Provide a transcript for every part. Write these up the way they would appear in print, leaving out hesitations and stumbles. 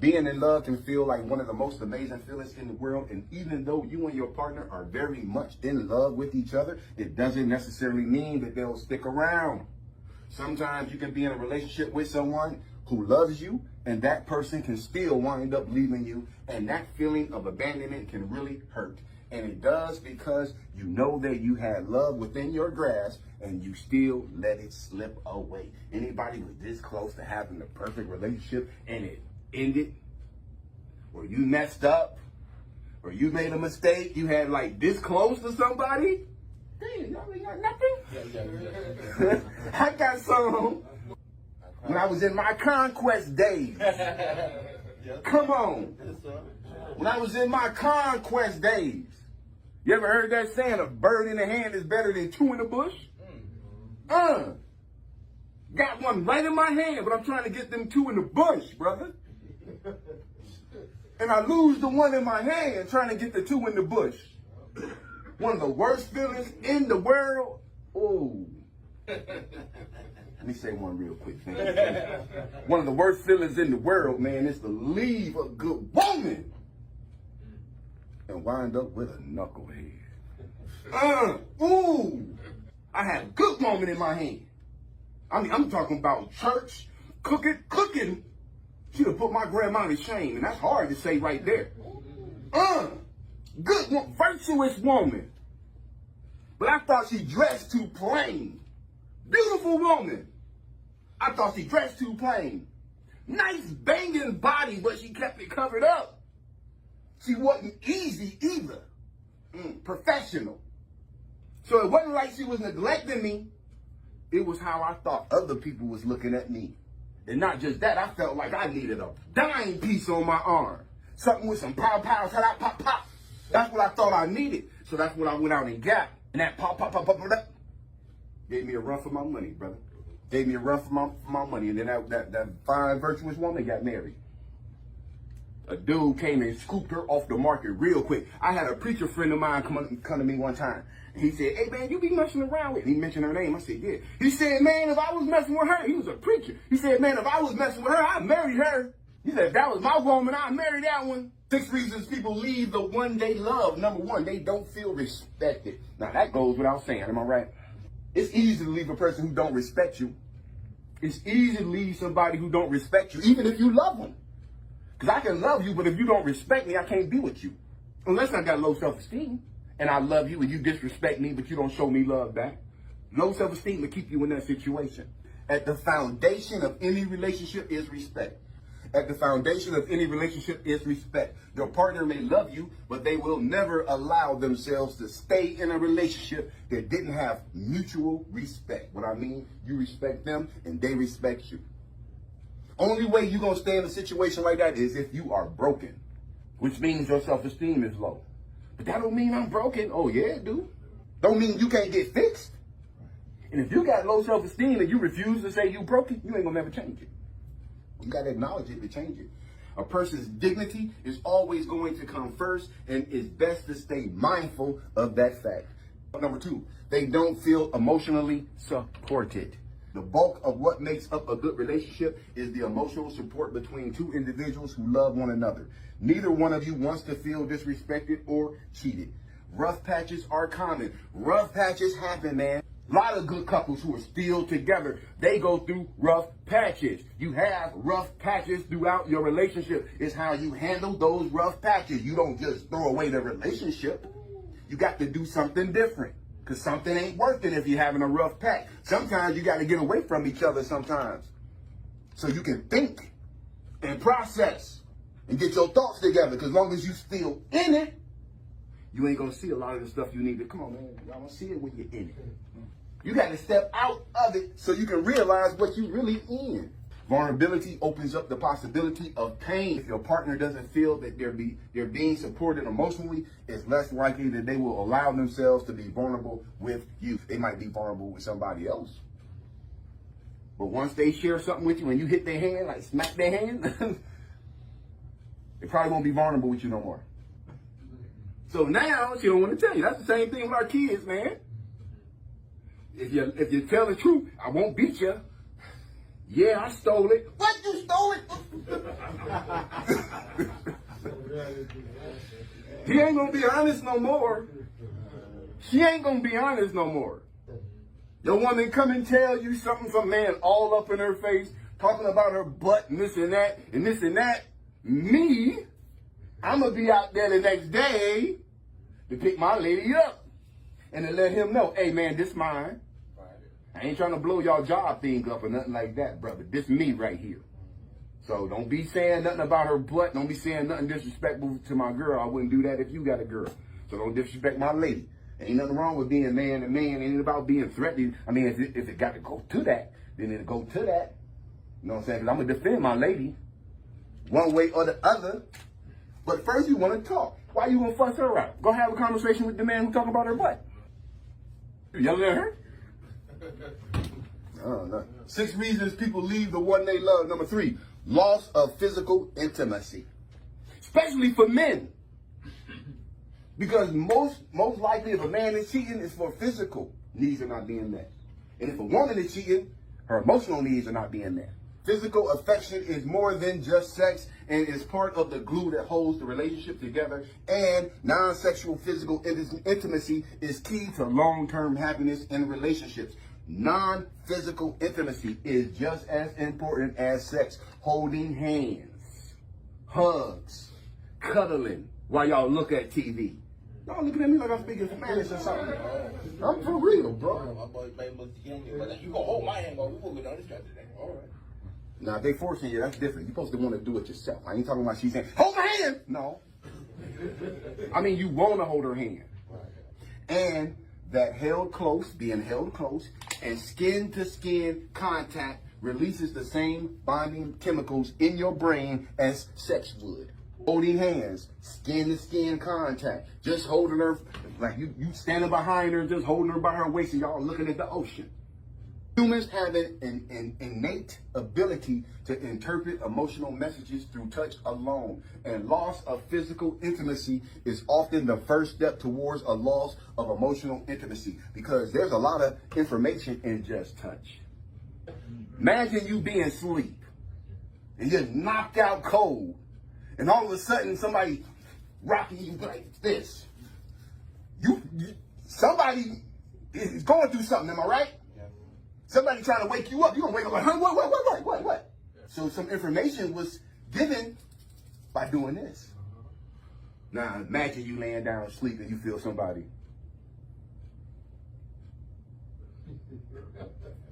Being in love can feel like one of the most amazing feelings in the world. And even though you and your partner are very much in love with each other, it doesn't necessarily mean that they'll stick around. Sometimes you can be in a relationship with someone who loves you, and that person can still wind up leaving you. And that feeling of abandonment can really hurt. And it does because you know that you had love within your grasp and you still let it slip away. Anybody was this close to having the perfect relationship and it ended? Or you messed up? Or you made a mistake? You had like this close to somebody? Damn, y'all ain't got nothing? I got some when I was in my conquest days. Come on. When I was in my conquest days. You ever heard that saying, a bird in the hand is better than two in the bush? Got one right in my hand, but I'm trying to get them two in the bush, brother. And I lose the one in my hand trying to get the two in the bush. One of the worst feelings in the world. Oh. Let me say one real quick, man. One of the worst feelings in the world, man, is to leave a good woman and wind up with a knucklehead. I had a good woman in my hand. I mean, I'm talking about church, cooking. She'd have put my grandma to shame, and that's hard to say right there. Good one, virtuous woman. But I thought she dressed too plain. Beautiful woman. I thought she dressed too plain. Nice banging body, but she kept it covered up. She wasn't easy either. Professional. So it wasn't like she was neglecting me. It was how I thought other people was looking at me. And not just that, I felt like I needed a dime piece on my arm. Something with some pow, pop, pop. That's what I thought I needed. So that's what I went out and got. And that pop, gave me a run for my money, brother. Gave me a run for my money. And then that fine, virtuous woman got married. A dude came and scooped her off the market real quick. I had a preacher friend of mine come to me one time. He said, "Hey, man, you be messing around with her." He mentioned her name. I said, "Yeah." He said, "Man, if I was messing with her," he was a preacher. He said, "Man, if I was messing with her, I'd marry her." He said, "If that was my woman, I'd marry that one." 6 reasons people leave the one they love. Number 1, they don't feel respected. Now, that goes without saying. Am I right? It's easy to leave a person who don't respect you. It's easy to leave somebody who don't respect you, even if you love them. Because I can love you, but if you don't respect me, I can't be with you. Unless I got low self-esteem, and I love you, and you disrespect me, but you don't show me love back. Low self-esteem will keep you in that situation. At the foundation of any relationship is respect. At the foundation of any relationship is respect. Your partner may love you, but they will never allow themselves to stay in a relationship that didn't have mutual respect. What I mean, you respect them, and they respect you. Only way you're going to stay in a situation like that is if you are broken, which means your self-esteem is low. But that don't mean I'm broken. Oh, yeah, it do. Don't mean you can't get fixed. And if you got low self-esteem and you refuse to say you broken, you ain't going to never change it. You got to acknowledge it to change it. A person's dignity is always going to come first, and it's best to stay mindful of that fact. Number 2, they don't feel emotionally supported. The bulk of what makes up a good relationship is the emotional support between two individuals who love one another. Neither one of you wants to feel disrespected or cheated. Rough patches are common. Rough patches happen, man. A lot of good couples who are still together, they go through rough patches. You have rough patches throughout your relationship. It's how you handle those rough patches. You don't just throw away the relationship. You got to do something different. Because something ain't working if you're having a rough patch. Sometimes you got to get away from each other sometimes. So you can think and process and get your thoughts together. Because as long as you still in it, you ain't going to see a lot of the stuff you need to. Come on, man. Y'all going to see it when you're in it. You got to step out of it so you can realize what you really in. Vulnerability opens up the possibility of pain. If your partner doesn't feel that they're being supported emotionally, it's less likely that they will allow themselves to be vulnerable with you. They might be vulnerable with somebody else. But once they share something with you and you hit their hand, like smack their hand, they probably won't be vulnerable with you no more. So now she don't want to tell you. That's the same thing with our kids, man. If you tell the truth, I won't beat you. Yeah, I stole it. What? what? You stole it? He ain't gonna be honest no more. She ain't gonna be honest no more. Your woman come and tell you something, some man all up in her face, talking about her butt and this and that and this and that. Me, I'm gonna be out there the next day to pick my lady up and to let him know, hey man, this mine. I ain't trying to blow y'all job thing up or nothing like that, brother. This me right here. So don't be saying nothing about her butt. Don't be saying nothing disrespectful to my girl. I wouldn't do that if you got a girl. So don't disrespect my lady. Ain't nothing wrong with being man to man. Ain't about being threatening. I mean, if it got to go to that, then it'll go to that. You know what I'm saying? Because I'm going to defend my lady one way or the other. But first you want to talk. Why you going to fuss her out? Go have a conversation with the man who talking about her butt. You yelling at her? No. 6 reasons people leave the one they love. Number 3, loss of physical intimacy. Especially for men. Because most likely if a man is cheating, it's for physical needs are not being met. And if a woman is cheating, her emotional needs are not being met. Physical affection is more than just sex and is part of the glue that holds the relationship together. And non-sexual physical intimacy is key to long-term happiness in relationships. Non-physical intimacy is just as important as sex. Holding hands, hugs, cuddling while y'all look at TV. Y'all looking at me like I'm speaking Spanish or something. I'm for real, bro. You gonna hold my hand while we moving on this today. All right. Now, if they forcing you, that's different. You're supposed to want to do it yourself. I ain't talking about she's saying, hold my hand. No. I mean, you want to hold her hand. And that being held close, and skin-to-skin contact releases the same bonding chemicals in your brain as sex would. Holding hands, skin-to-skin contact, just holding her, like you standing behind her, just holding her by her waist, and y'all looking at the ocean. Humans have an innate ability to interpret emotional messages through touch alone, and loss of physical intimacy is often the first step towards a loss of emotional intimacy, because there's a lot of information in just touch. Imagine you being asleep and you're knocked out cold, and all of a sudden somebody rocking you like this. Somebody is going through something, am I right? Somebody trying to wake you up, you're going to wake up like, huh, what? So some information was given by doing this. Now, imagine you laying down asleep and you feel somebody.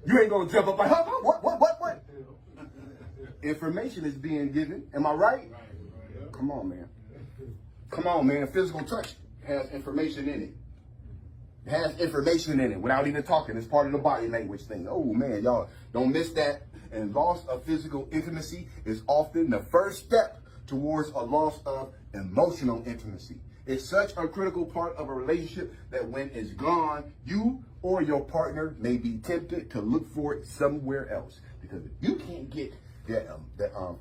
You ain't going to jump up like, huh, what? Information is being given, am I right? Come on, man. Physical touch has information in it. It has information in it without even talking. It's part of the body language thing. Oh man, y'all don't miss that. And loss of physical intimacy is often the first step towards a loss of emotional intimacy. It's such a critical part of a relationship that when it's gone, you or your partner may be tempted to look for it somewhere else. Because if you can't get that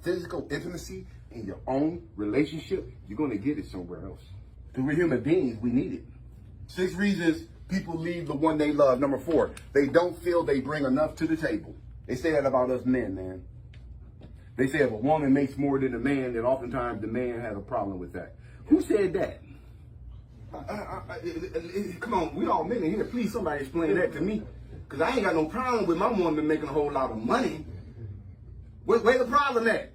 physical intimacy in your own relationship, you're going to get it somewhere else. Because we're human beings, we need it. 6 reasons people leave the one they love. Number 4, they don't feel they bring enough to the table. They say that about us men, man. They say if a woman makes more than a man, then oftentimes the man has a problem with that. Who said that? Come on, we all men in here. Please, somebody explain that to me. Because I ain't got no problem with my woman making a whole lot of money. Where's the problem at?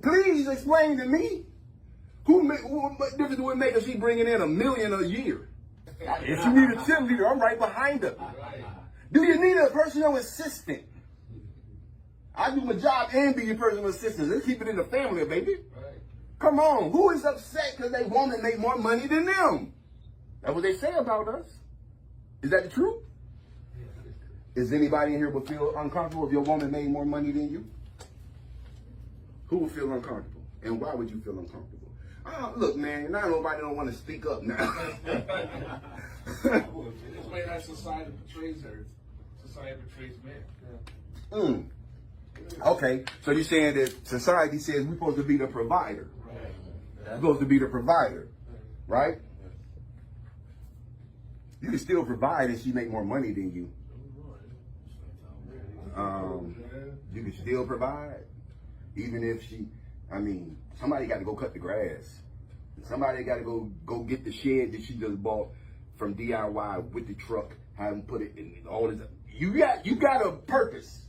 Please explain to me. What difference would it make if she bringing in $1 million a year? If you need a cheerleader, I'm right behind her. Do you need a personal assistant? I do my job and be your personal assistant. Let's keep it in the family, baby. Come on. Who is upset because they woman make more money than them? That's what they say about us. Is that the truth? Is anybody in here would feel uncomfortable if your woman made more money than you? Who would feel uncomfortable? And why would you feel uncomfortable? Look, man, not nobody don't want to speak up now. It's the way that society portrays her. Society portrays men. Okay, so you're saying that society says we're supposed to be the provider. We're supposed to be the provider, right? You can still provide and she make more money than you. You can still provide, even if somebody got to go cut the grass. Somebody got to go get the shed that she just bought from DIY with the truck, have them put it in all this. You got a purpose.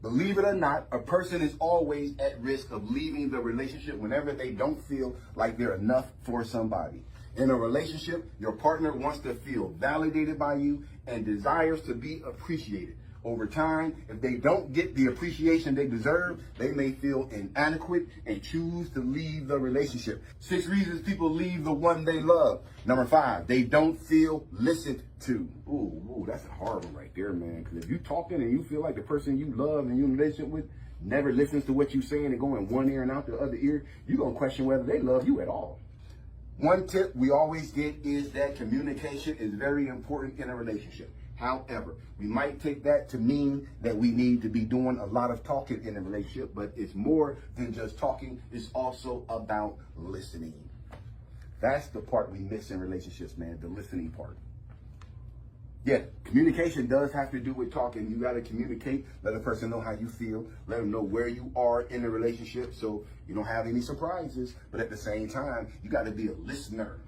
Believe it or not, a person is always at risk of leaving the relationship whenever they don't feel like they're enough for somebody. In a relationship, your partner wants to feel validated by you and desires to be appreciated. Over time, if they don't get the appreciation they deserve, they may feel inadequate and choose to leave the relationship. 6 reasons people leave the one they love. Number 5, they don't feel listened to. Ooh, that's a hard one right there, man. Because if you're talking and you feel like the person you love and you're in a relationship with never listens to what you're saying and going one ear and out the other ear, you're going to question whether they love you at all. One tip we always get is that communication is very important in a relationship. However, we might take that to mean that we need to be doing a lot of talking in a relationship, but it's more than just talking. It's also about listening. That's the part we miss in relationships, man, the listening part. Yeah, communication does have to do with talking. You got to communicate, let a person know how you feel, let them know where you are in the relationship so you don't have any surprises. But at the same time, you got to be a listener.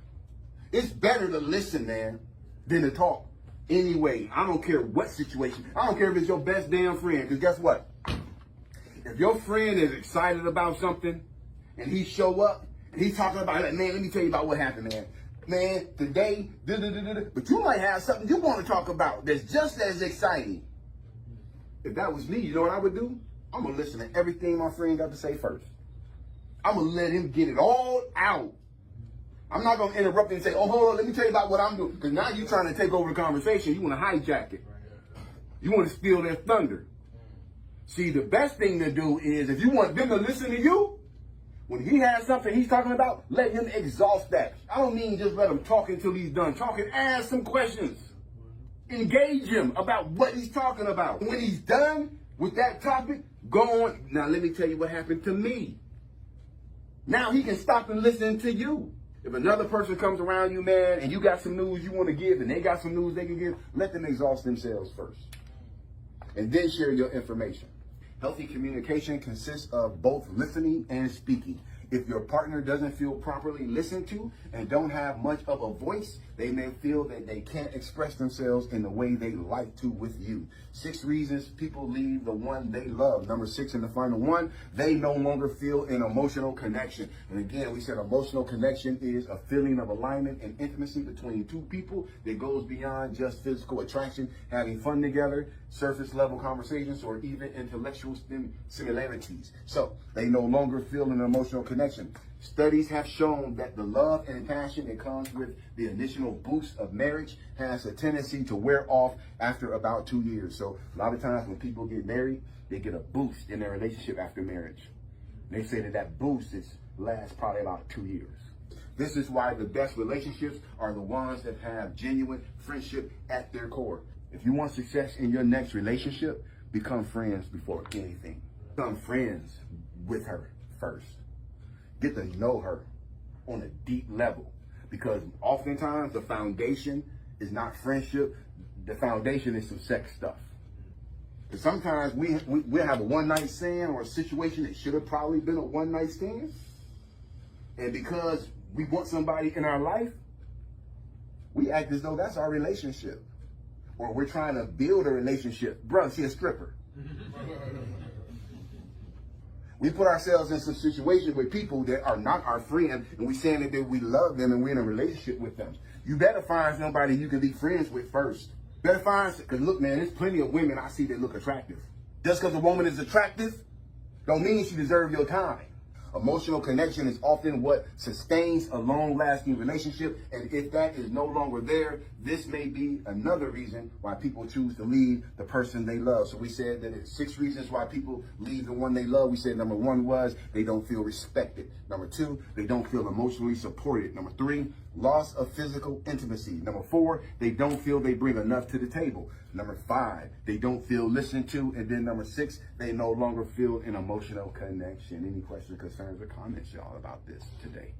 It's better to listen, man, than to talk. Anyway, I don't care what situation. I don't care if it's your best damn friend, because guess what? If your friend is excited about something and he show up and he's talking about it, man, let me tell you about what happened, man. Man, today, but you might have something you want to talk about that's just as exciting. If that was me, you know what I would do? I'm going to listen to everything my friend got to say first. I'm going to let him get it all out. I'm not going to interrupt him and say, oh, hold on, let me tell you about what I'm doing. Because now you're trying to take over the conversation. You want to hijack it. You want to steal their thunder. See, the best thing to do is if you want them to listen to you, when he has something he's talking about, let him exhaust that. I don't mean just let him talk until he's done talking. Ask some questions. Engage him about what he's talking about. When he's done with that topic, go on. Now, let me tell you what happened to me. Now he can stop and listen to you. If another person comes around you, man, and you got some news you want to give and they got some news they can give, let them exhaust themselves first. And then share your information. Healthy communication consists of both listening and speaking. If your partner doesn't feel properly listened to and don't have much of a voice, they may feel that they can't express themselves in the way they like to with you. 6 reasons people leave the one they love. Number 6 and the final one, they no longer feel an emotional connection. And again, we said emotional connection is a feeling of alignment and intimacy between two people that goes beyond just physical attraction, having fun together, surface level conversations, or even intellectual similarities. So they no longer feel an emotional connection. Studies have shown that the love and passion that comes with the initial boost of marriage has a tendency to wear off after about 2 years. So a lot of times when people get married, they get a boost in their relationship after marriage. They say that boost lasts probably about 2 years. This is why the best relationships are the ones that have genuine friendship at their core. If you want success in your next relationship, become friends before anything. Become friends with her first. Get to know her on a deep level, because oftentimes the foundation is not friendship. The foundation is some sex stuff. Because sometimes we have a one-night stand or a situation that should have probably been a one-night stand. And because we want somebody in our life, we act as though that's our relationship. Or we're trying to build a relationship. Bruh, she a stripper. We put ourselves in some situations with people that are not our friend, and we saying that we love them and we're in a relationship with them. You better find somebody you can be friends with first. Better find, because look, man, there's plenty of women I see that look attractive. Just because a woman is attractive, don't mean she deserves your time. Emotional connection is often what sustains a long-lasting relationship, and if that is no longer there, this may be another reason why people choose to leave the person they love. So we said that it's 6 reasons why people leave the one they love. We said number 1 was they don't feel respected. Number 2, they don't feel emotionally supported. Number 3, loss of physical intimacy. Number 4, they don't feel they bring enough to the table. Number 5, they don't feel listened to. And then number 6, they no longer feel an emotional connection. Any questions, concerns, or comments, y'all, about this today?